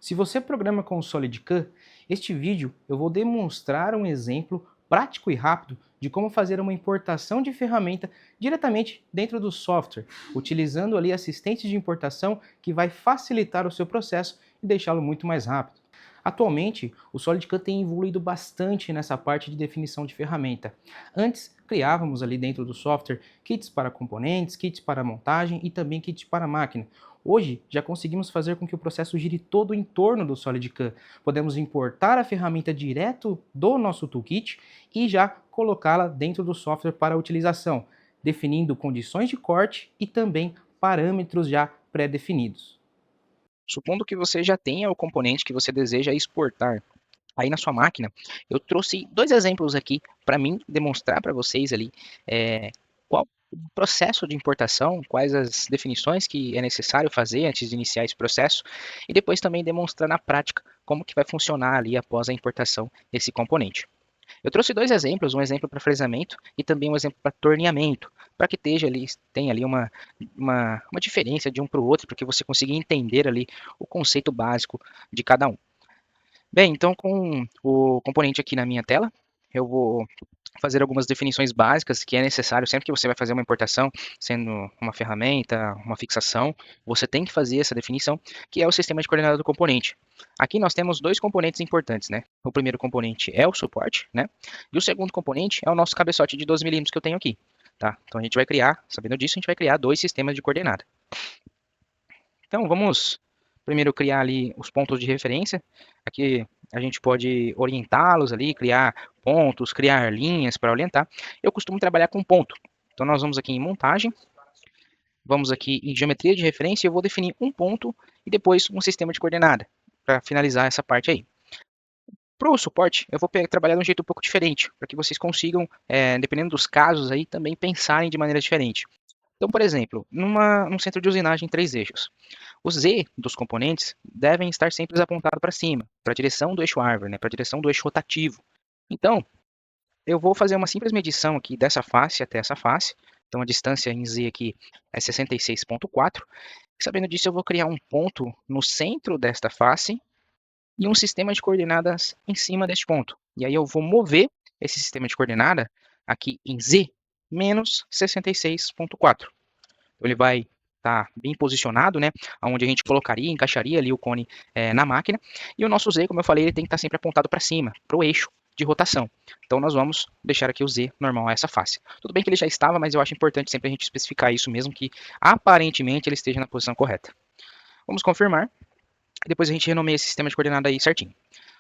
Se você programa com o SolidCAM, este vídeo eu vou demonstrar um exemplo prático e rápido de como fazer uma importação de ferramenta diretamente dentro do software, utilizando ali assistentes de importação que vai facilitar o seu processo e deixá-lo muito mais rápido. Atualmente, o SolidCAM tem evoluído bastante nessa parte de definição de ferramenta. Antes, criávamos ali dentro do software kits para componentes, kits para montagem e também kits para máquina. Hoje, já conseguimos fazer com que o processo gire todo em torno do SolidCAM. Podemos importar a ferramenta direto do nosso toolkit e já colocá-la dentro do software para utilização, definindo condições de corte e também parâmetros já pré-definidos. Supondo que você já tenha o componente que você deseja exportar aí na sua máquina, eu trouxe dois exemplos aqui para mim demonstrar para vocês ali qual o processo de importação, quais as definições que é necessário fazer antes de iniciar esse processo e depois também demonstrar na prática como que vai funcionar ali após a importação desse componente. Eu trouxe dois exemplos, um exemplo para fresamento e também um exemplo para torneamento, para que tenha ali uma diferença de um para o outro, para que você consiga entender ali o conceito básico de cada um. Bem, então com o componente aqui na minha tela, eu vou fazer algumas definições básicas que é necessário sempre que você vai fazer uma importação, sendo uma ferramenta, uma fixação, você tem que fazer essa definição, que é o sistema de coordenada do componente. Aqui nós temos dois componentes importantes, né? O primeiro componente é o suporte, né? E o segundo componente é o nosso cabeçote de 12 milímetros que eu tenho aqui, tá? Então a gente vai criar, sabendo disso, a gente vai criar dois sistemas de coordenada. Então vamos primeiro criar ali os pontos de referência. Aqui a gente pode orientá-los ali, criar pontos, criar linhas para orientar. Eu costumo trabalhar com ponto. Então nós vamos aqui em montagem, vamos aqui em geometria de referência e eu vou definir um ponto e depois um sistema de coordenada para finalizar essa parte aí. Para o suporte, eu vou trabalhar de um jeito um pouco diferente, para que vocês consigam, dependendo dos casos aí, também pensarem de maneira diferente. Então, por exemplo, num centro de usinagem em 3 eixos, o Z dos componentes devem estar sempre apontados para cima, para a direção do eixo árvore, né, para a direção do eixo rotativo. Então, eu vou fazer uma simples medição aqui dessa face até essa face. Então, a distância em Z aqui é 66,4. Sabendo disso, eu vou criar um ponto no centro desta face e um sistema de coordenadas em cima deste ponto. E aí eu vou mover esse sistema de coordenada aqui em Z menos 66,4. Então ele vai estar bem posicionado, né? Onde a gente colocaria, encaixaria ali o cone na máquina. E o nosso Z, como eu falei, ele tem que estar sempre apontado para cima, para o eixo de rotação. Então nós vamos deixar aqui o Z normal a essa face. Tudo bem que ele já estava, mas eu acho importante sempre a gente especificar isso mesmo, que aparentemente ele esteja na posição correta. Vamos confirmar. Depois a gente renomeia esse sistema de coordenada aí certinho.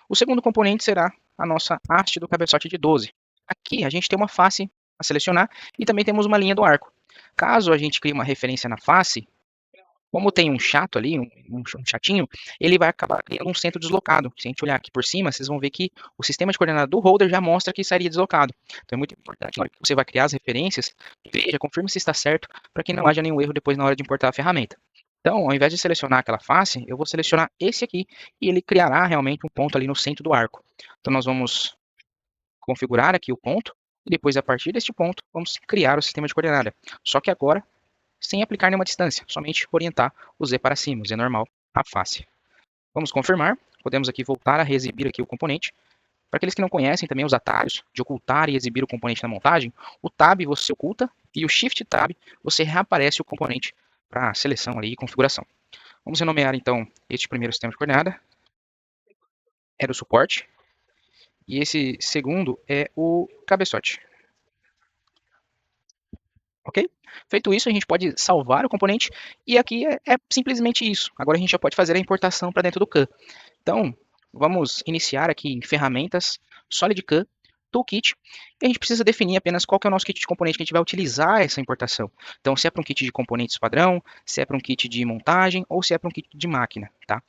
O segundo componente será a nossa haste do cabeçote de 12. Aqui a gente tem uma face a selecionar e também temos uma linha do arco. Caso a gente crie uma referência na face, como tem um chato ali, um chatinho, ele vai acabar criando um centro deslocado. Se a gente olhar aqui por cima, vocês vão ver que o sistema de coordenada do holder já mostra que estaria deslocado. Então é muito importante, na hora que você vai criar as referências, veja, confirme se está certo, para que não haja nenhum erro depois na hora de importar a ferramenta. Então, ao invés de selecionar aquela face, eu vou selecionar esse aqui e ele criará realmente um ponto ali no centro do arco. Então nós vamos configurar aqui o ponto e depois, a partir deste ponto, vamos criar o sistema de coordenada. Só que agora, sem aplicar nenhuma distância, somente orientar o Z para cima, o Z normal, a face. Vamos confirmar, podemos aqui voltar a reexibir aqui o componente. Para aqueles que não conhecem também os atalhos de ocultar e exibir o componente na montagem, o Tab você oculta e o Shift Tab você reaparece o componente para seleção ali e configuração. Vamos renomear então este primeiro sistema de coordenada, era o suporte, e esse segundo é o cabeçote. Ok? Feito isso, a gente pode salvar o componente e aqui é simplesmente isso. Agora a gente já pode fazer a importação para dentro do CAM. Então, vamos iniciar aqui em ferramentas, SolidCAM, Toolkit, e a gente precisa definir apenas qual que é o nosso kit de componente que a gente vai utilizar essa importação. Então, se é para um kit de componentes padrão, se é para um kit de montagem ou se é para um kit de máquina, tá?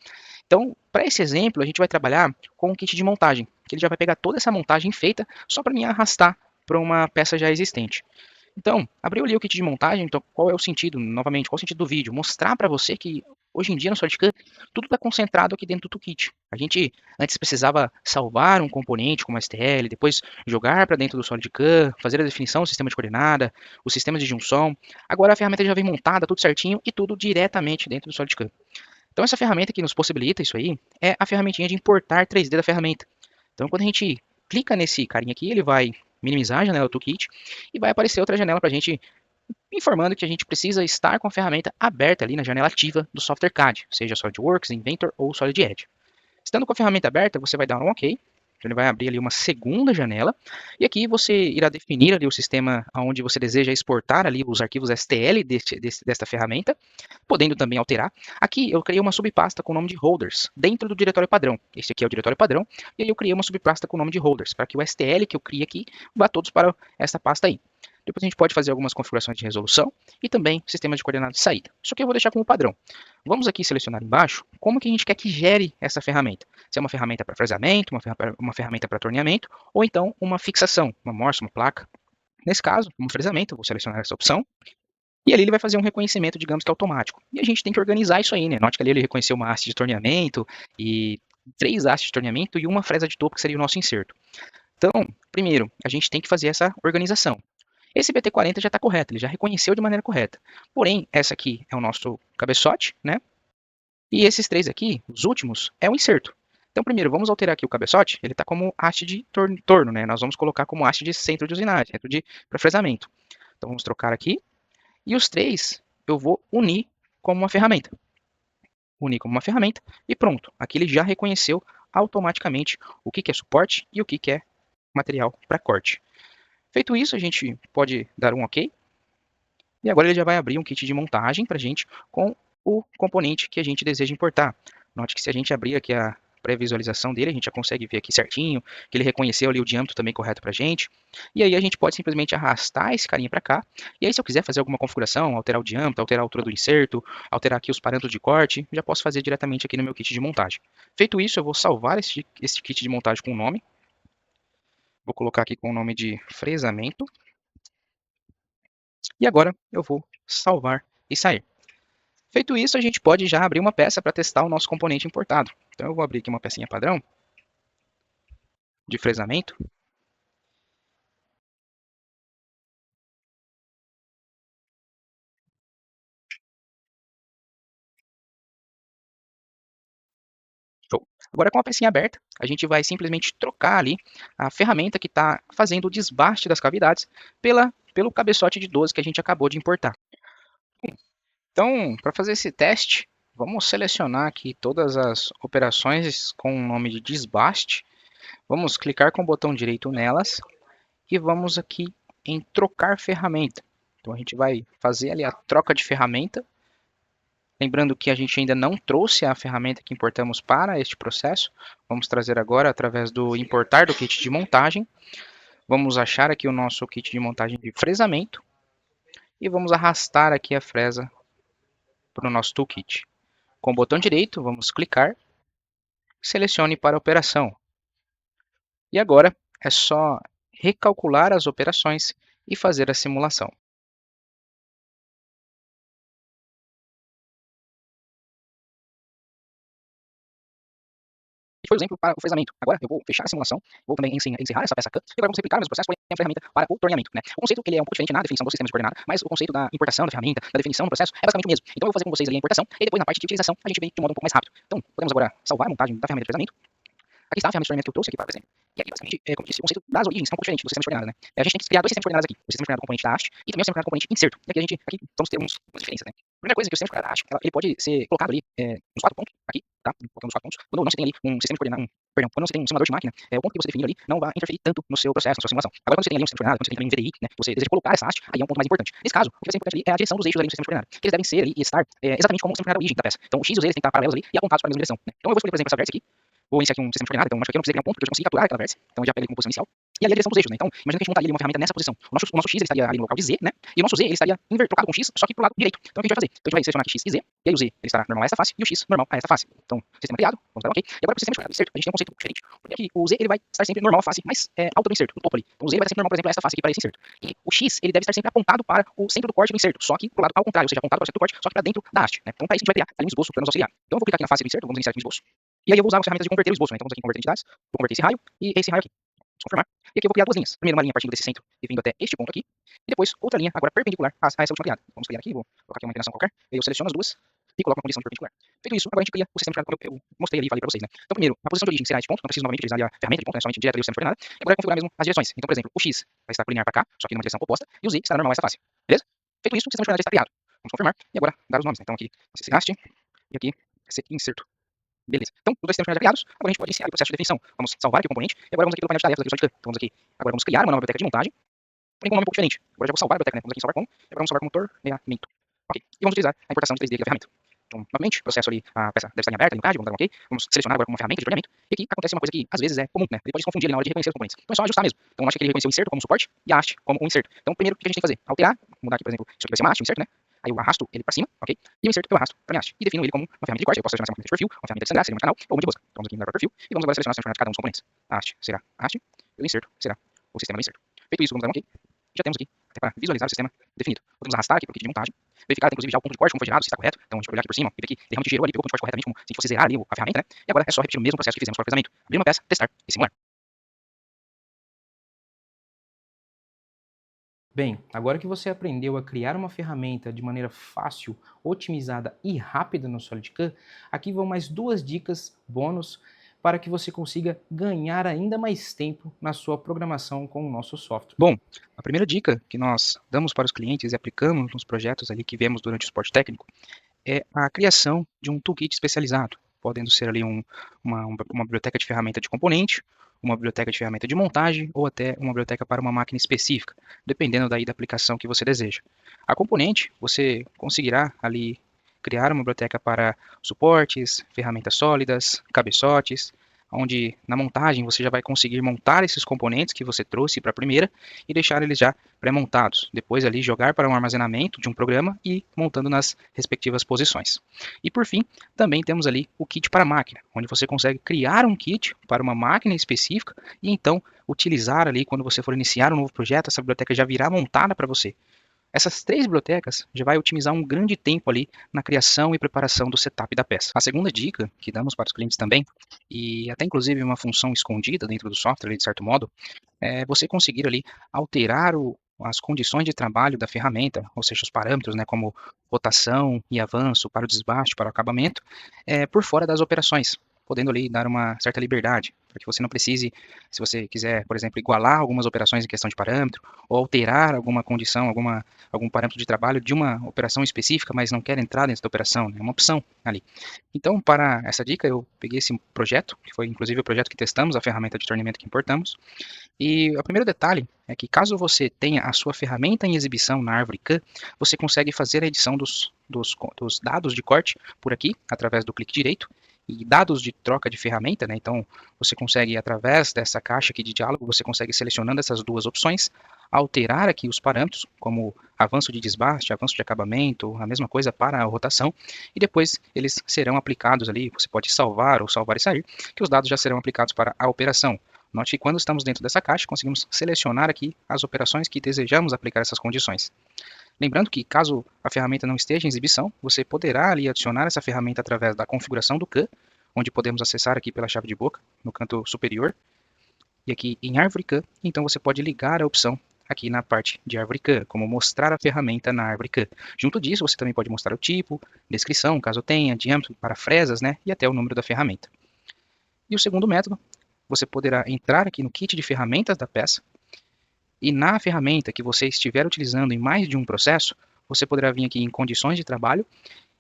Então, para esse exemplo, a gente vai trabalhar com um kit de montagem, que ele já vai pegar toda essa montagem feita só para me arrastar para uma peça já existente. Então, abriu ali o kit de montagem, então qual é o sentido, novamente, qual é o sentido do vídeo? Mostrar para você que hoje em dia no SolidCAM tudo está concentrado aqui dentro do toolkit. A gente antes precisava salvar um componente como STL, depois jogar para dentro do SolidCAM, fazer a definição do sistema de coordenada, os sistemas de junção. Agora a ferramenta já vem montada, tudo certinho e tudo diretamente dentro do SolidCAM. Então essa ferramenta que nos possibilita isso aí é a ferramentinha de importar 3D da ferramenta. Então quando a gente clica nesse carinha aqui, ele vai minimizar a janela do Toolkit e vai aparecer outra janela para a gente informando que a gente precisa estar com a ferramenta aberta ali na janela ativa do software CAD, seja SolidWorks, Inventor ou Solid Edge. Estando com a ferramenta aberta, você vai dar um OK. Então ele vai abrir ali uma segunda janela e aqui você irá definir ali o sistema onde você deseja exportar ali os arquivos STL desta ferramenta, podendo também alterar. Aqui eu criei uma subpasta com o nome de holders dentro do diretório padrão. Esse aqui é o diretório padrão e aí eu criei uma subpasta com o nome de holders para que o STL que eu criei aqui vá todos para essa pasta aí. Depois a gente pode fazer algumas configurações de resolução e também sistema de coordenadas de saída. Isso aqui eu vou deixar como padrão. Vamos aqui selecionar embaixo como que a gente quer que gere essa ferramenta. Se é uma ferramenta para fresamento, uma ferramenta para torneamento, ou então uma fixação, uma morsa, uma placa. Nesse caso, como fresamento, eu vou selecionar essa opção. E ali ele vai fazer um reconhecimento, digamos que automático. E a gente tem que organizar isso aí, né? Note que ali ele reconheceu uma haste de torneamento e 3 hastes de torneamento e uma fresa de topo, que seria o nosso inserto. Então, primeiro, a gente tem que fazer essa organização. Esse BT40 já está correto, ele já reconheceu de maneira correta. Porém, essa aqui é o nosso cabeçote, né? E esses 3 aqui, os últimos, é o inserto. Então, primeiro, vamos alterar aqui o cabeçote. Ele está como haste de torno, né? Nós vamos colocar como haste de centro de usinagem, centro de fresamento. Então, vamos trocar aqui. E os 3 eu vou unir como uma ferramenta. Unir como uma ferramenta e pronto. Aqui ele já reconheceu automaticamente o que é suporte e o que é material para corte. Feito isso, a gente pode dar um OK. E agora ele já vai abrir um kit de montagem para a gente com o componente que a gente deseja importar. Note que se a gente abrir aqui a pré-visualização dele, a gente já consegue ver aqui certinho, que ele reconheceu ali o diâmetro também correto para a gente. E aí a gente pode simplesmente arrastar esse carinha para cá. E aí se eu quiser fazer alguma configuração, alterar o diâmetro, alterar a altura do inserto, alterar aqui os parâmetros de corte, já posso fazer diretamente aqui no meu kit de montagem. Feito isso, eu vou salvar esse kit de montagem com o nome. Vou colocar aqui com o nome de fresamento. E agora eu vou salvar e sair. Feito isso, a gente pode já abrir uma peça para testar o nosso componente importado. Então eu vou abrir aqui uma pecinha padrão de fresamento. Show. Agora com a pecinha aberta, a gente vai simplesmente trocar ali a ferramenta que está fazendo o desbaste das cavidades pelo cabeçote de 12 que a gente acabou de importar. Então, para fazer esse teste, vamos selecionar aqui todas as operações com o nome de desbaste. Vamos clicar com o botão direito nelas e vamos aqui em trocar ferramenta. Então a gente vai fazer ali a troca de ferramenta. Lembrando que a gente ainda não trouxe a ferramenta que importamos para este processo. Vamos trazer agora através do importar do kit de montagem. Vamos achar aqui o nosso kit de montagem de fresamento. E vamos arrastar aqui a fresa para o nosso toolkit. Com o botão direito, vamos clicar. Selecione para operação. E agora é só recalcular as operações e fazer a simulação. Foi o exemplo para o fresamento. Agora eu vou fechar a simulação, vou também encerrar essa peça CAM, e agora vamos replicar o mesmo processo, porém a ferramenta para o torneamento. Né? O conceito ele é um pouco diferente na definição do sistema de coordenada, mas o conceito da importação da ferramenta, da definição do processo, é basicamente o mesmo. Então eu vou fazer com vocês ali a importação, e depois na parte de utilização a gente vem de um modo um pouco mais rápido. Então podemos agora salvar a montagem da ferramenta de fresamento. Aqui está a ferramenta de torneamento que eu trouxe aqui para o exemplo. E aqui, basicamente, como eu disse, o conceito das origens é um pouco diferente do sistema de coordenadas, né? A gente tem que criar dois sistemas de coordenadas aqui. O sistema de coordenada componente da haste e também o sistema de coordenada componente inserto. E aqui a gente vamos ter umas diferenças, né? A primeira coisa é que o sistema de coordenada haste, ele pode ser colocado ali nos 4 pontos, aqui, tá? Colocando nos 4 pontos. Quando não se tem ali um sistema de coordenada, quando não se tem um simulador de máquina, o ponto que você definiu ali não vai interferir tanto no seu processo, na sua simulação. Agora, quando você tem ali um sistema de coordenada, quando você tem também um VDI, né? Você deseja colocar essa haste, aí é um ponto mais importante. Nesse caso, o que vai ser importante ali é a direção dos eixos ali no sistema de coordenada, que eles devem ser ali e estar exatamente como o sistema de coordenada origem da peça. Então, o X e os Z têm que estar paralelos ali e apontados para a mesma direção, né? Então, eu vou escolher, por exemplo, essa vértice aqui. Vou iniciar aqui um sistema de coordenada, então acho que aqui eu não precisei criar um ponto, porque eu já consegui capturar aquela vértice. Então eu já peguei como posição inicial. E ali a direção dos eixos, né? Então, imagina que a gente montaria ali uma ferramenta nessa posição. O nosso X ele estaria ali no local de Z, né? E o nosso Z ele estaria trocado com X, só que pro lado direito. Então o que a gente vai fazer? Então a gente vai selecionar aqui X e Z, e aí o Z ele estará normal a essa face, e o X normal a essa face. Então, sistema criado, vamos dar um OK. E agora pro sistema de coordenada inserto, a gente tem um conceito um pouco diferente. Porque aqui o Z ele vai estar sempre normal a face mais alta do inserto, do topo ali. Então o Z vai estar sempre normal, por exemplo, a essa face aqui para esse inserto. E o X ele deve estar sempre apontado para o centro do corte do inserto, só que pro lado ao contrário, ou seja, apontado para o centro do corte, só que para dentro da haste, né? Então para isso a gente vai criar ali um esboço para nos auxiliar. Então eu vou clicar aqui na face do inserto, vamos iniciar aqui no esboço. E aí eu vou usar as ferramentas de converter o esboço, né? Então vamos aqui em converter entidades, vou converter esse raio e esse raio aqui. Vamos confirmar. E aqui eu vou criar duas linhas. Primeiro uma linha partindo desse centro e vindo até este ponto aqui. E depois outra linha agora perpendicular a essa última criada. Vamos criar aqui, vou colocar aqui uma inclinação qualquer. E aí eu seleciono as duas e coloca uma condição de perpendicular. Feito isso, agora a gente cria o sistema de coordenadas como eu mostrei ali e falei para vocês, né? Então, primeiro, a posição de origem será esse ponto, não preciso novamente utilizar ali a ferramenta de ponto, né? Somente direto ali o sistema de coordenadas. E agora é configurar mesmo as direções. Então, por exemplo, o X vai estar linear para cá, só que numa direção oposta, e o Z estará normal a essa face. Beleza? Feito isso, o sistema de coordenadas já está criado. Vamos confirmar. E agora, dar os nomes, né? Então, aqui, CCAST, e aqui, inserto. Beleza. Então, os dois sistemas já criados, agora a gente pode iniciar o processo de definição. Vamos salvar aqui o componente, e agora vamos aqui no painel de tarefas da Visual Studio. Então, vamos aqui, agora vamos criar uma nova biblioteca de montagem, porém com um nome um pouco diferente. Agora já vou salvar a biblioteca, né? Vamos aqui em salvar como, e agora vamos salvar como torneamento. Ok. E vamos utilizar a importação de 3D aqui da ferramenta. Então, novamente, o processo ali, a peça deve estar em aberta, linkagem, vamos dar um OK. Vamos selecionar agora como uma ferramenta de torneamento. E aqui acontece uma coisa que às vezes é comum, né? Ele pode se confundir ali na hora de reconhecer os componentes. Então é só ajustar mesmo. Então eu acho que ele reconheceu o inserto como suporte e a haste como um inserto. Então primeiro o que a gente tem que fazer? Alterar, mudar aqui, por exemplo, isso aqui vai ser uma haste, um inserto, né? Aí eu arrasto ele para cima, ok? E o inserto eu arrasto para minha haste. E defino ele como uma ferramenta de corte. Eu posso selecionar uma ferramenta de perfil, uma ferramenta de sangrar, seria um canal, ou uma de rosca. Então vamos aqui no perfil e vamos agora selecionar de cada um dos componentes. A haste será a haste e o inserto será o sistema do inserto. Feito isso, vamos dar um OK. Já temos aqui, até para visualizar o sistema definido. Podemos arrastar aqui para o kit de montagem, verificar inclusive já o ponto de corte, como foi gerado, se está correto. Então a gente pode olhar aqui por cima, e ver que ele realmente gerou ali, pegou o ponto de corte corretamente, como se a gente fosse zerar ali a ferramenta, né? E agora é só repetir o mesmo processo que fizemos para o casamento. Abrir uma peça, testar e simular. Bem, agora que você aprendeu a criar uma ferramenta de maneira fácil, otimizada e rápida no SolidCAM, aqui vão mais duas dicas bônus para que você consiga ganhar ainda mais tempo na sua programação com o nosso software. Bom, a primeira dica que nós damos para os clientes e aplicamos nos projetos ali que vemos durante o suporte técnico é a criação de um toolkit especializado, podendo ser ali uma biblioteca de ferramenta de componente, uma biblioteca de ferramenta de montagem ou até uma biblioteca para uma máquina específica, dependendo daí da aplicação que você deseja. A componente, você conseguirá ali criar uma biblioteca para suportes, ferramentas sólidas, cabeçotes, onde na montagem você já vai conseguir montar esses componentes que você trouxe para a primeira e deixar eles já pré-montados. Depois ali jogar para um armazenamento de um programa e montando nas respectivas posições. E por fim, também temos ali o kit para máquina, onde você consegue criar um kit para uma máquina específica e então utilizar ali quando você for iniciar um novo projeto, essa biblioteca já virá montada para você. Essas três bibliotecas já vai otimizar um grande tempo ali na criação e preparação do setup da peça. A segunda dica que damos para os clientes também, e até inclusive uma função escondida dentro do software, de certo modo, é você conseguir ali alterar as condições de trabalho da ferramenta, ou seja, os parâmetros, né, como rotação e avanço para o desbaste, para o acabamento, por fora das operações, podendo ali dar uma certa liberdade, para que você não precise, se você quiser, por exemplo, igualar algumas operações em questão de parâmetro, ou alterar alguma condição, algum parâmetro de trabalho de uma operação específica, mas não quer entrar dentro da operação, é uma opção ali. Então, para essa dica, eu peguei esse projeto, que foi inclusive o projeto que testamos, a ferramenta de torneamento que importamos, e o primeiro detalhe é que caso você tenha a sua ferramenta em exibição na árvore CAM, você consegue fazer a edição dos dados de corte por aqui, através do clique direito, e dados de troca de ferramenta, né? Então você consegue, através dessa caixa aqui de diálogo, você consegue selecionando essas duas opções, alterar aqui os parâmetros, como avanço de desbaste, avanço de acabamento, a mesma coisa para a rotação, e depois eles serão aplicados ali, você pode salvar ou salvar e sair, que os dados já serão aplicados para a operação. Note que quando estamos dentro dessa caixa, conseguimos selecionar aqui as operações que desejamos aplicar essas condições. Lembrando que, caso a ferramenta não esteja em exibição, você poderá ali adicionar essa ferramenta através da configuração do CAM, onde podemos acessar aqui pela chave de boca, no canto superior, e aqui em árvore CAM, então você pode ligar a opção aqui na parte de árvore CAM, como mostrar a ferramenta na árvore CAM. Junto disso, você também pode mostrar o tipo, descrição, caso tenha, diâmetro para fresas, né, e até o número da ferramenta. E o segundo método, você poderá entrar aqui no kit de ferramentas da peça e na ferramenta que você estiver utilizando em mais de um processo, você poderá vir aqui em condições de trabalho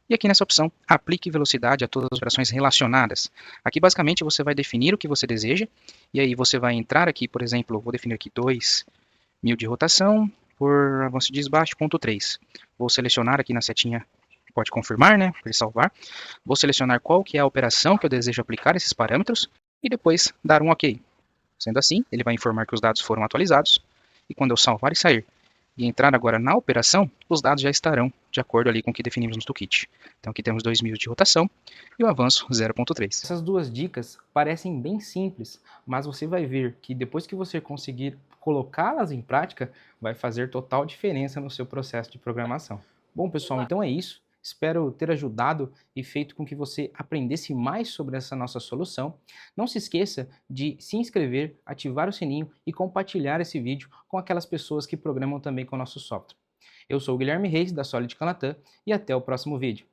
e aqui nessa opção, aplique velocidade a todas as operações relacionadas. Aqui basicamente você vai definir o que você deseja e aí você vai entrar aqui, por exemplo, vou definir aqui 2000 de rotação por avanço de desbaste, ponto 3. Vou selecionar aqui na setinha, pode confirmar, né, para salvar. Vou selecionar qual que é a operação que eu desejo aplicar esses parâmetros e depois dar um OK. Sendo assim, ele vai informar que os dados foram atualizados e quando eu salvar e sair e entrar agora na operação, os dados já estarão de acordo ali com o que definimos no toolkit. Então aqui temos 2000 de rotação e o avanço 0.3. Essas duas dicas parecem bem simples, mas você vai ver que depois que você conseguir colocá-las em prática, vai fazer total diferença no seu processo de programação. Bom, pessoal, então é isso. Espero ter ajudado e feito com que você aprendesse mais sobre essa nossa solução. Não se esqueça de se inscrever, ativar o sininho e compartilhar esse vídeo com aquelas pessoas que programam também com o nosso software. Eu sou o Guilherme Reis, da Solid Canatan, e até o próximo vídeo.